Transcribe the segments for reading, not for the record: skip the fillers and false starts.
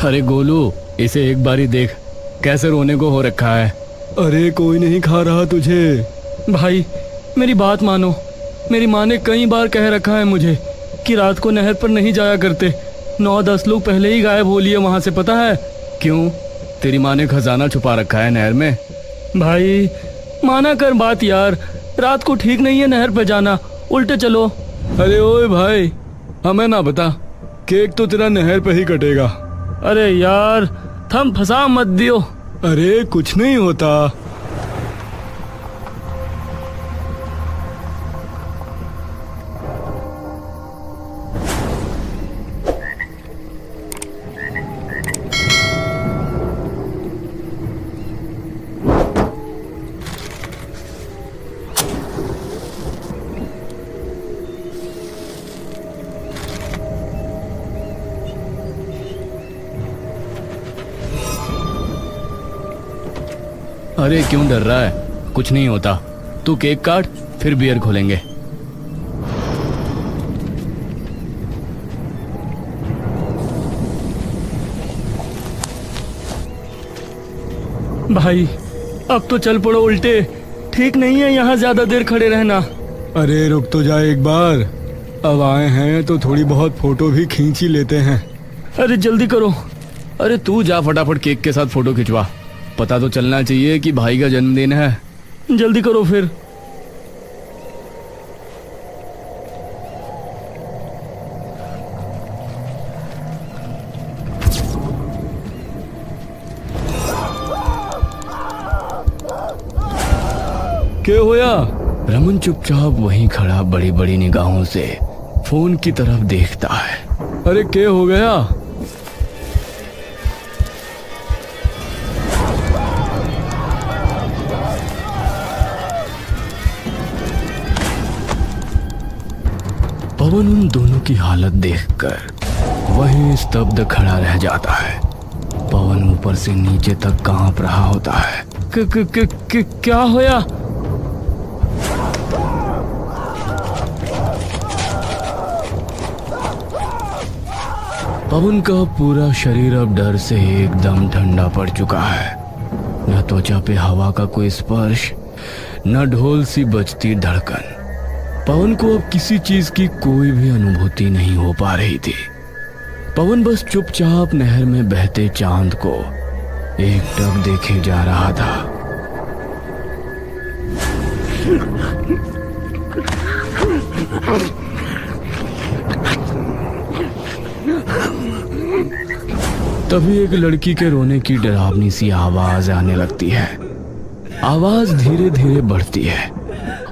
अरे गोलू, इसे एक बारी देख, कैसे रोने को हो रखा है। अरे कोई नहीं खा रहा तुझे। भाई मेरी बात मानो, मेरी माँ ने कई बार कह रखा है मुझे कि रात को नहर पर नहीं जाया करते। 9-10 लोग पहले ही गायब हो लिए वहां से, पता है क्यों? तेरी माँ ने खजाना छुपा रखा है नहर में। भाई माना कर बात यार, रात को ठीक नहीं है नहर पर जाना, उल्टे चलो। अरे ओए भाई, हमें ना बता, केक तो तेरा नहर पे ही कटेगा। अरे यार थम फंसा मत दियो। अरे कुछ नहीं होता। अरे क्यों डर रहा है? कुछ नहीं होता, तू केक काट, फिर बियर खोलेंगे। भाई अब तो चल पड़ो उल्टे, ठीक नहीं है यहाँ ज्यादा देर खड़े रहना। अरे रुक तो जा एक बार, अब आए हैं तो थोड़ी बहुत फोटो भी खींच ही लेते हैं। अरे जल्दी करो। अरे तू जा फटाफट केक के साथ फोटो खिंचवा, पता तो चलना चाहिए कि भाई का जन्मदिन है। जल्दी करो फिर। क्या होया? रमन चुपचाप वहीं खड़ा बड़ी बड़ी निगाहों से फोन की तरफ देखता है। अरे क्या हो गया? पवन उन दोनों की हालत देखकर वहीं स्तब्ध खड़ा रह जाता है। पवन ऊपर से नीचे तक कांप रहा होता है। क्या होया? पवन का पूरा शरीर अब डर से एकदम ठंडा पड़ चुका है। न त्वचा पे हवा का कोई स्पर्श, न ढोल सी बजती धड़कन। पवन को अब किसी चीज की कोई भी अनुभूति नहीं हो पा रही थी। पवन बस चुपचाप नहर में बहते चांद को एकटक देखे जा रहा था। तभी एक लड़की के रोने की डरावनी सी आवाज आने लगती है। आवाज धीरे धीरे बढ़ती है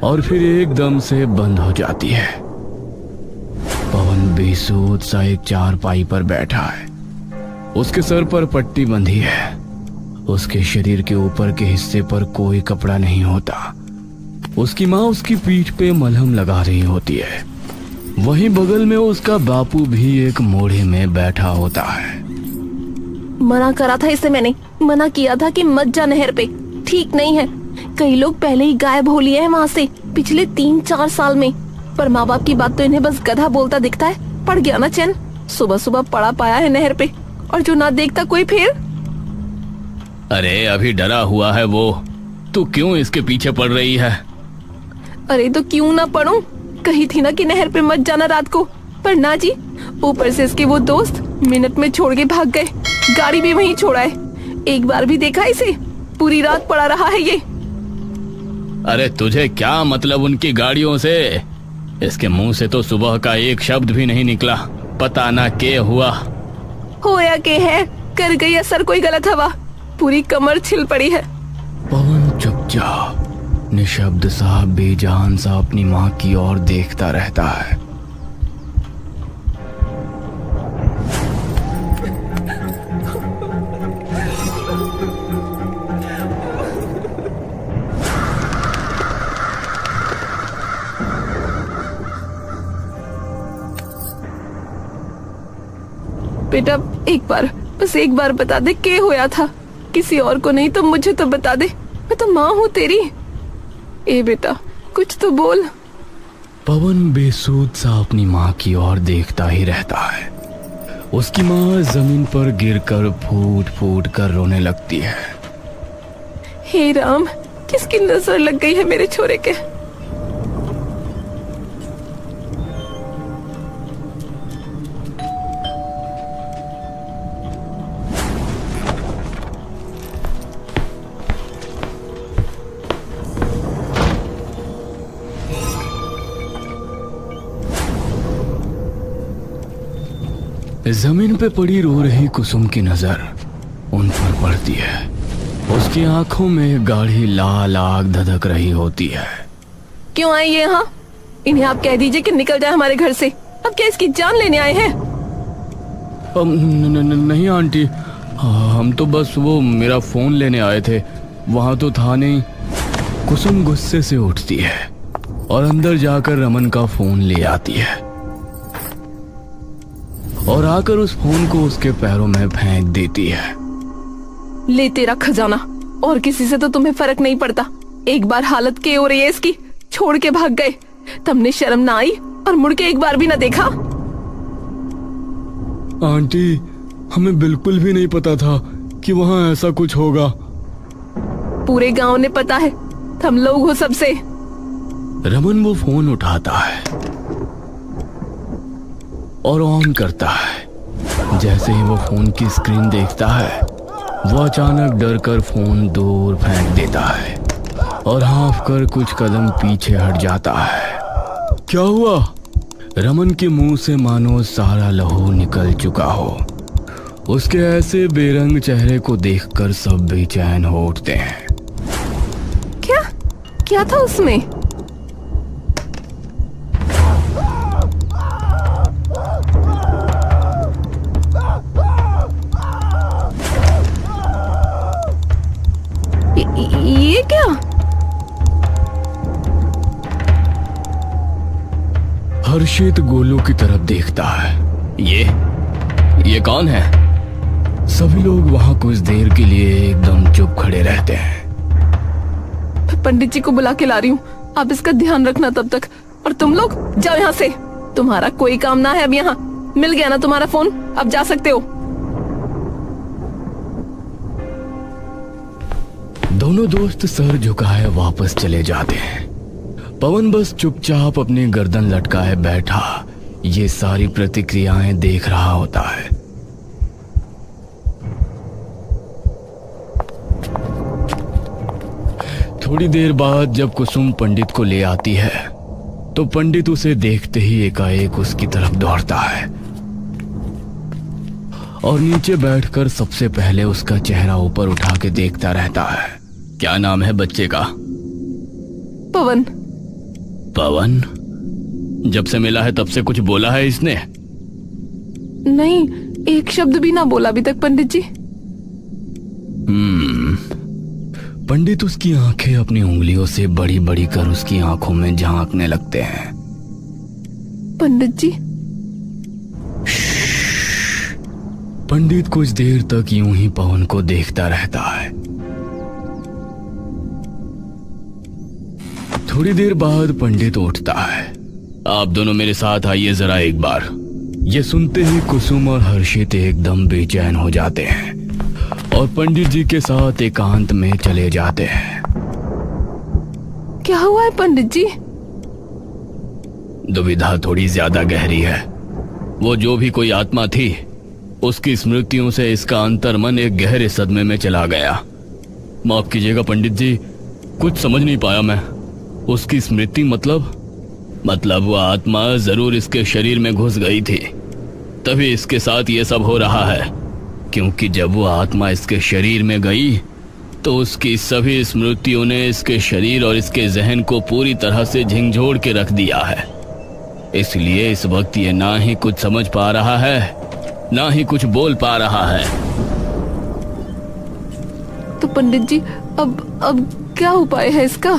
और फिर एकदम से बंद हो जाती है। पवन बेसुध सा एक चारपाई पर बैठा है। उसके सर पर पट्टी बंधी है। उसके शरीर के ऊपर के हिस्से पर कोई कपड़ा नहीं होता। उसकी माँ उसकी पीठ पे मलहम लगा रही होती है। वहीं बगल में उसका बापू भी एक मोढ़े में बैठा होता है। मना करा था इसे, मैंने मना किया था कि मत जा नहर पे, ठीक नहीं है। कई लोग पहले ही गायब हो लिए हैं वहाँ से पिछले 3-4 साल में। पर माँ बाप की बात तो इन्हें बस गधा बोलता दिखता है। पड़ गया ना चैन, सुबह सुबह पड़ा पाया है नहर पे, और जो ना देखता कोई फिर। अरे अभी डरा हुआ है वो, तू क्यों इसके पीछे पड़ रही है? अरे तो क्यों ना पढ़ूं? कही थी ना कि नहर पे मत जाना रात को, पर ना जी। ऊपर से इसके वो दोस्त मिनट में छोड़ के भाग गए, गाड़ी भी वहीं छोड़ा है। एक बार भी देखा इसे? पूरी रात पड़ा रहा है ये। अरे तुझे क्या मतलब उनकी गाड़ियों से? इसके मुंह से तो सुबह का एक शब्द भी नहीं निकला। पता ना क्या हुआ। होया के है, कर गई असर कोई गलत हवा, पूरी कमर छिल पड़ी है। पवन चुपचाप निशब्द सा बेजान सा अपनी माँ की ओर देखता रहता है। बेटा बस एक बार बता दे क्या होया था। किसी और को नहीं तो मुझे तो बता दे, मैं तो माँ हूँ तेरी। ए बेटा कुछ तो बोल। पवन बेसुध सा अपनी माँ की ओर देखता ही रहता है। उसकी माँ जमीन पर गिरकर फूट फूट कर रोने लगती है। हे राम, किसकी नजर लग गई है मेरे छोरे के। जमीन पे पड़ी रो रही कुसुम की नजर उन पर पड़ती है। उसकी आंखों में गाढ़ी लाल आग धधक रही होती है। क्यों आए ये यहाँ? इन्हें आप कह दीजिए कि निकल जाए हमारे घर से। अब क्या इसकी जान लेने आए हैं? नहीं आंटी, हम तो बस वो मेरा फोन लेने आए थे, वहां तो था नहीं। कुसुम गुस्से से उठती है और अंदर जाकर रमन का फोन ले आती है और आकर उस फोन को उसके पैरों में फेंक देती है। ले तेरा खजाना, और किसी से तो तुम्हें फर्क नहीं पड़ता। एक बार हालत क्या हो रही है इसकी, छोड़ के भाग गए। तुमने शर्म ना आई और मुड़ के एक बार भी ना देखा। आंटी, हमें बिल्कुल भी नहीं पता था कि वहाँ ऐसा कुछ होगा। पूरे गांव ने पता है, तुम लोग हो सबसे। रमन वो फोन उठाता है और ऑन करता है। जैसे ही वो फोन की स्क्रीन देखता है, वो अचानक डर कर फोन दूर फेंक देता है और हाँफ कर कुछ कदम पीछे हट जाता है। क्या हुआ? रमन के मुंह से मानो सारा लहू निकल चुका हो। उसके ऐसे बेरंग चेहरे को देखकर सब बेचैन हो उठते हैं। क्या था उसमें? ये क्या? हर्षित गोलू की तरफ देखता है। ये कौन है? सभी लोग वहां कुछ देर के लिए एकदम चुप खड़े रहते हैं। पंडित जी को बुला के ला रही हूँ, आप इसका ध्यान रखना तब तक। और तुम लोग जाओ यहाँ से, तुम्हारा कोई काम ना है अब यहाँ। मिल गया ना तुम्हारा फोन, अब जा सकते हो। दोनों दोस्त सर झुकाए वापस चले जाते हैं। पवन बस चुपचाप अपनी गर्दन लटकाए बैठा ये सारी प्रतिक्रियाएं देख रहा होता है। थोड़ी देर बाद जब कुसुम पंडित को ले आती है तो पंडित उसे देखते ही एकाएक उसकी तरफ दौड़ता है और नीचे बैठकर सबसे पहले उसका चेहरा ऊपर उठा के देखता रहता है। क्या नाम है बच्चे का? पवन। पवन? जब से मिला है तब से कुछ बोला है इसने? नहीं, एक शब्द भी ना बोला अभी तक पंडित जी। पंडित उसकी आंखें अपनी उंगलियों से बड़ी बड़ी कर उसकी आंखों में झांकने लगते हैं। पंडित जी। पंडित कुछ देर तक यूं ही पवन को देखता रहता है। थोड़ी देर बाद पंडित उठता है। आप दोनों मेरे साथ आइए जरा एक बार। ये सुनते ही कुसुम और हर्षित एकदम बेचैन हो जाते हैं और पंडित जी के साथ एकांत में चले जाते हैं। क्या हुआ है पंडित जी? दुविधा थोड़ी ज्यादा गहरी है। वो जो भी कोई आत्मा थी, उसकी स्मृतियों से इसका अंतर्मन एक गहरे सदमे में चला गया। माफ कीजिएगा पंडित जी, कुछ समझ नहीं पाया मैं। उसकी स्मृति मतलब वो आत्मा जरूर इसके शरीर में घुस गई थी, तभी इसके साथ ये सब हो रहा है। क्योंकि जब वो आत्मा इसके शरीर में गई तो उसकी सभी स्मृतियों ने इसके शरीर और इसके जहन को पूरी तरह से झिंझोड़ के रख दिया है। इसलिए इस वक्त ये ना ही कुछ समझ पा रहा है, ना ही कुछ बोल पा रहा है। तो पंडित जी अब क्या उपाय है इसका?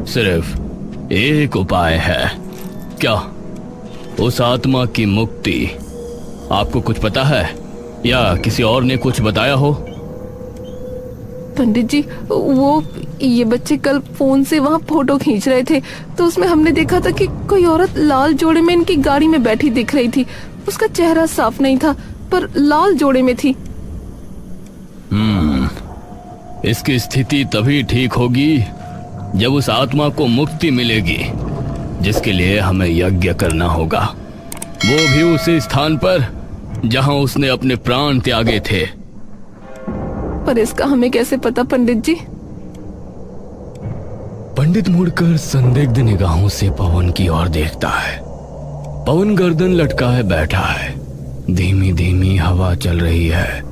सिर्फ एक उपाय है। क्या? उस आत्मा की मुक्ति आपको कुछ पता है या किसी और ने कुछ बताया हो? पंडित जी, वो ये बच्चे कल फोन से वहाँ फोटो खींच रहे थे, तो उसमें हमने देखा था कि कोई औरत लाल जोड़े में इनकी गाड़ी में बैठी दिख रही थी। उसका चेहरा साफ नहीं था, पर लाल जोड़े में थी। इसकी स्थिति तभी ठीक होगी जब उस आत्मा को मुक्ति मिलेगी, जिसके लिए हमें यज्ञ करना होगा, वो भी उसी स्थान पर जहां उसने अपने प्राण त्यागे थे। पर इसका हमें कैसे पता पंडित जी? पंडित मुड़कर संदिग्ध निगाहों से पवन की ओर देखता है। पवन गर्दन लटकाए बैठा है। धीमी धीमी हवा चल रही है।